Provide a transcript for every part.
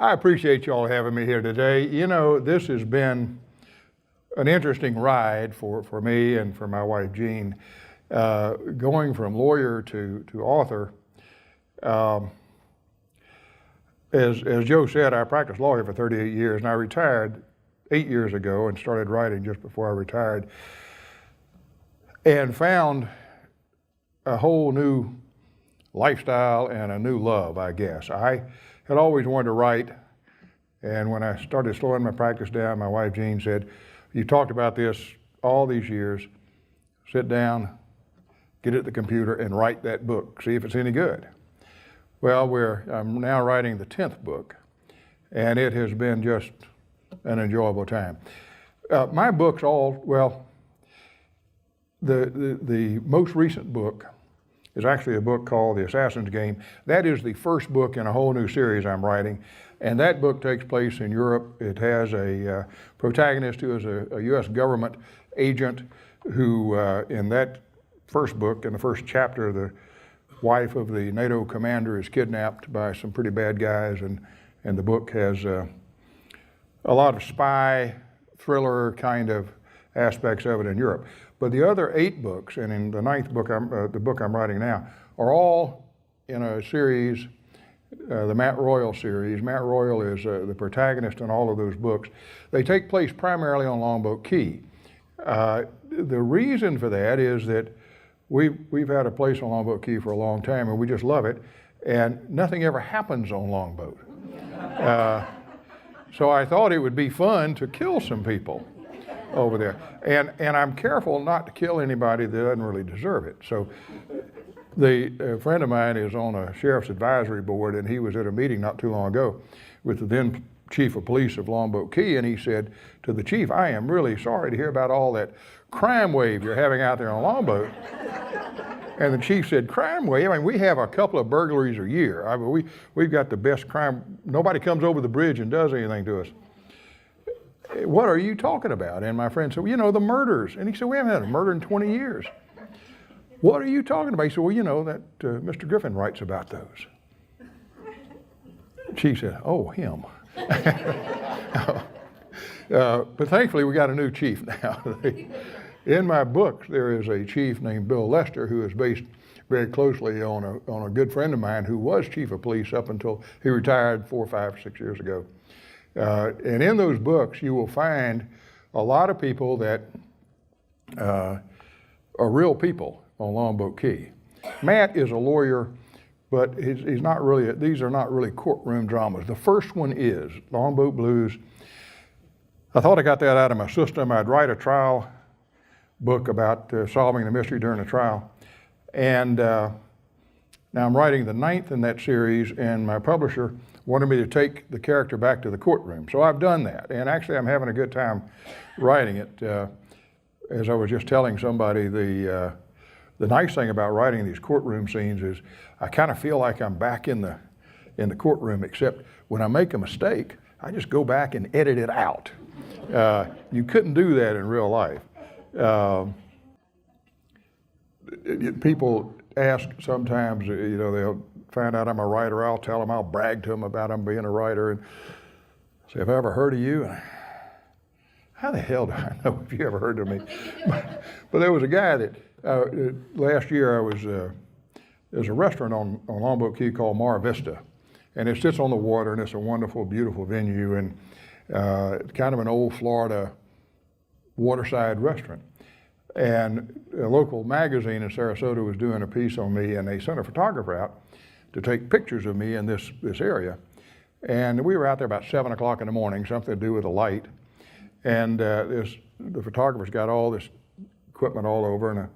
I appreciate you all having me here today. You know, this has been an interesting ride for me and for my wife, Jean, going from lawyer to author. As Joe said, I practiced law here for 38 years, and I retired 8 years ago and started writing just before I retired, and found a whole new lifestyle and a new love, I guess. I had always wanted to write, and when I started slowing my practice down, my wife Jean said, "You talked about this all these years. Sit down, get at the computer, and write that book. See if it's any good." Well, I'm now writing the 10th book, and it has been just an enjoyable time. My books the most recent book is actually a book called The Assassin's Game. That is the first book in a whole new series I'm writing, and that book takes place in Europe. It has a protagonist who is a U.S. government agent who, in that first book, in the first chapter, the wife of the NATO commander is kidnapped by some pretty bad guys, and the book has a lot of spy, thriller kind of aspects of it in Europe. But the other 8 books, and in the 9th book, the book I'm writing now, are all in a series, the Matt Royal series. Matt Royal is the protagonist in all of those books. They take place primarily on Longboat Key. The reason for that is that we've had a place on Longboat Key for a long time, and we just love it, and nothing ever happens on Longboat. So I thought it would be fun to kill some people over there. And I'm careful not to kill anybody that doesn't really deserve it. So a friend of mine is on a sheriff's advisory board, and he was at a meeting not too long ago with the then chief of police of Longboat Key, and he said to the chief, "I am really sorry to hear about all that crime wave you're having out there on Longboat." And the chief said, "Crime wave? I mean, we have a couple of burglaries a year. I mean, we've got the best crime. Nobody comes over the bridge and does anything to us." "What are you talking about?" And my friend said, "Well, you know, the murders." And he said, "We haven't had a murder in 20 years. "What are you talking about?" He said, "Well, you know, that Mr. Griffin writes about those." The chief said, "Oh, him." But thankfully, we got a new chief now. In my books, there is a chief named Bill Lester who is based very closely on a good friend of mine who was chief of police up until he retired 4, 5, 6 years ago. And in those books, you will find a lot of people that are real people on Longboat Key. Matt is a lawyer, but he's not really, these are not really courtroom dramas. The first one is Longboat Blues. I thought I got that out of my system. I'd write a trial book about solving the mystery during a trial. And now I'm writing the 9th in that series, and my publisher wanted me to take the character back to the courtroom. So I've done that, and actually I'm having a good time writing it. As I was just telling somebody, the nice thing about writing these courtroom scenes is I kind of feel like I'm back in the courtroom, except when I make a mistake, I just go back and edit it out. You couldn't do that in real life. People ask sometimes, you know, they'll find out I'm a writer. I'll tell them, I'll brag to them about I'm being a writer, and say, "Have I ever heard of you?" How the hell do I know if you ever heard of me? But there was a guy that last year there's a restaurant on Longboat Key called Mar Vista, and it sits on the water, and it's a wonderful, beautiful venue, and kind of an old Florida waterside restaurant. And a local magazine in Sarasota was doing a piece on me, and they sent a photographer out to take pictures of me in this area. And we were out there about 7 o'clock in the morning, something to do with the light. And the photographer's got all this equipment all over, and an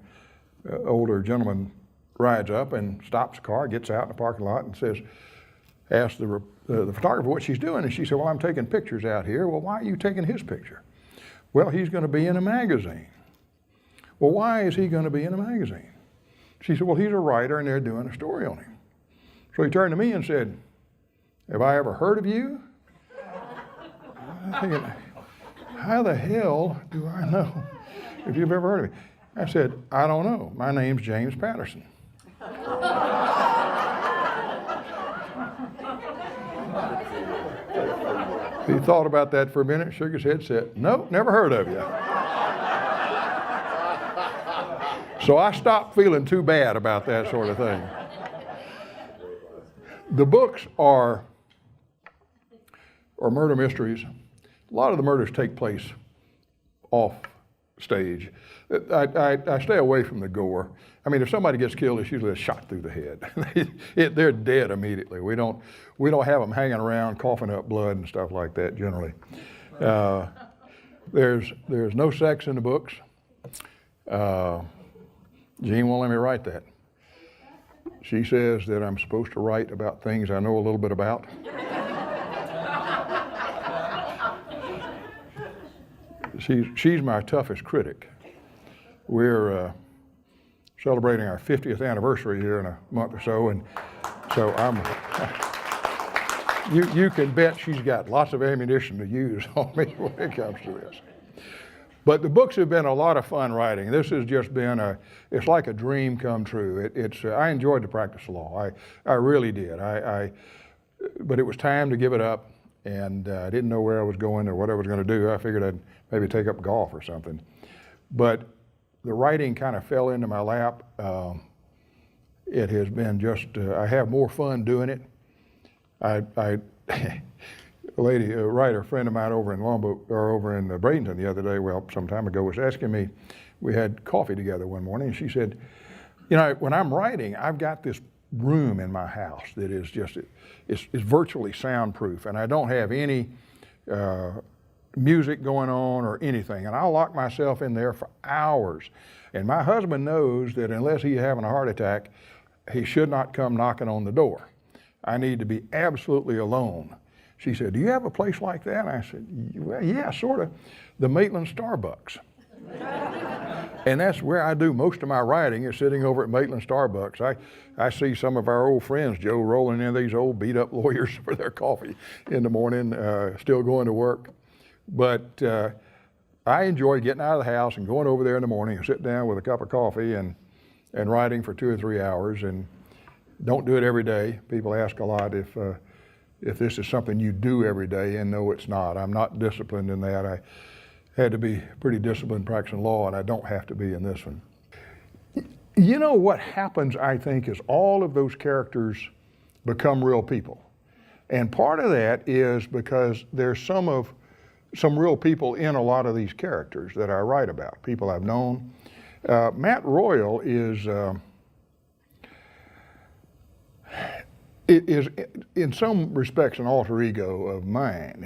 older gentleman rides up and stops the car, gets out in the parking lot, and asks the photographer what she's doing. And she said, "Well, I'm taking pictures out here." "Well, why are you taking his picture?" "Well, he's going to be in a magazine." "Well, why is he going to be in a magazine?" She said, "Well, he's a writer, and they're doing a story on him." So he turned to me and said, "Have I ever heard of you?" I'm thinking, how the hell do I know if you've ever heard of me? I said, "I don't know. My name's James Patterson." He thought about that for a minute, shook his head, said, "Nope, never heard of you." So I stopped feeling too bad about that sort of thing. The books are murder mysteries. A lot of the murders take place off stage. I stay away from the gore. I mean, if somebody gets killed, it's usually a shot through the head. They're dead immediately. We don't have them hanging around coughing up blood and stuff like that generally. There's no sex in the books. Jean won't let me write that. She says that I'm supposed to write about things I know a little bit about. She's my toughest critic. We're celebrating our 50th anniversary here in a month or so, and so you can bet she's got lots of ammunition to use on me when it comes to this. But the books have been a lot of fun writing. This has just been it's like a dream come true. I enjoyed the practice of law. I really did. But it was time to give it up, and I didn't know where I was going or what I was going to do. I figured I'd maybe take up golf or something. But the writing kind of fell into my lap. It has been just, I have more fun doing it. A writer friend of mine over in Bradenton the other day, well, some time ago, was asking me, we had coffee together one morning, and she said, when I'm writing, I've got this room in my house that is just, it's virtually soundproof, and I don't have any music going on or anything, and I'll lock myself in there for hours. And my husband knows that unless he's having a heart attack, he should not come knocking on the door. I need to be absolutely alone. She said, "Do you have a place like that?" And I said, "Well, yeah, sort of. The Maitland Starbucks." And that's where I do most of my writing, is sitting over at Maitland Starbucks. I see some of our old friends, Joe, rolling in these old beat-up lawyers for their coffee in the morning, still going to work. But I enjoy getting out of the house and going over there in the morning and sitting down with a cup of coffee and writing for 2 or 3 hours. And don't do it every day. People ask a lot if this is something you do every day, and no, it's not. I'm not disciplined in that. I had to be pretty disciplined practicing law, and I don't have to be in this one. You know what happens, I think, is all of those characters become real people. And part of that is because there's some real people in a lot of these characters that I write about, people I've known. Matt Royal is in some respects an alter ego of mine.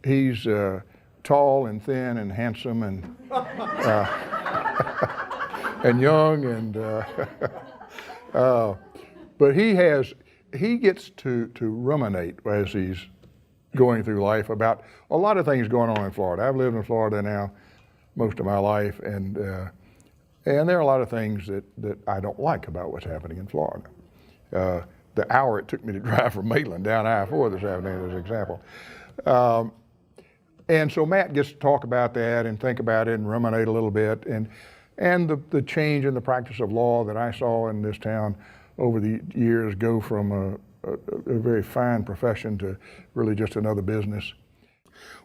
He's tall and thin and handsome and and young but he gets to ruminate as he's going through life about a lot of things going on in Florida. I've lived in Florida now most of my life, and there are a lot of things that I don't like about what's happening in Florida. The hour it took me to drive from Maitland down I-4 this afternoon as an example. And so Matt gets to talk about that and think about it and ruminate a little bit, and the change in the practice of law that I saw in this town over the years go from a very fine profession to really just another business.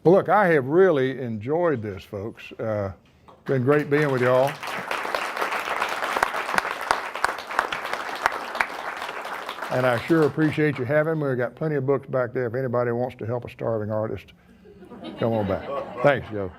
Well, look, I have really enjoyed this, folks. Been great being with y'all. And I sure appreciate you having me. We've got plenty of books back there if anybody wants to help a starving artist. Come on back. Thanks, Joe.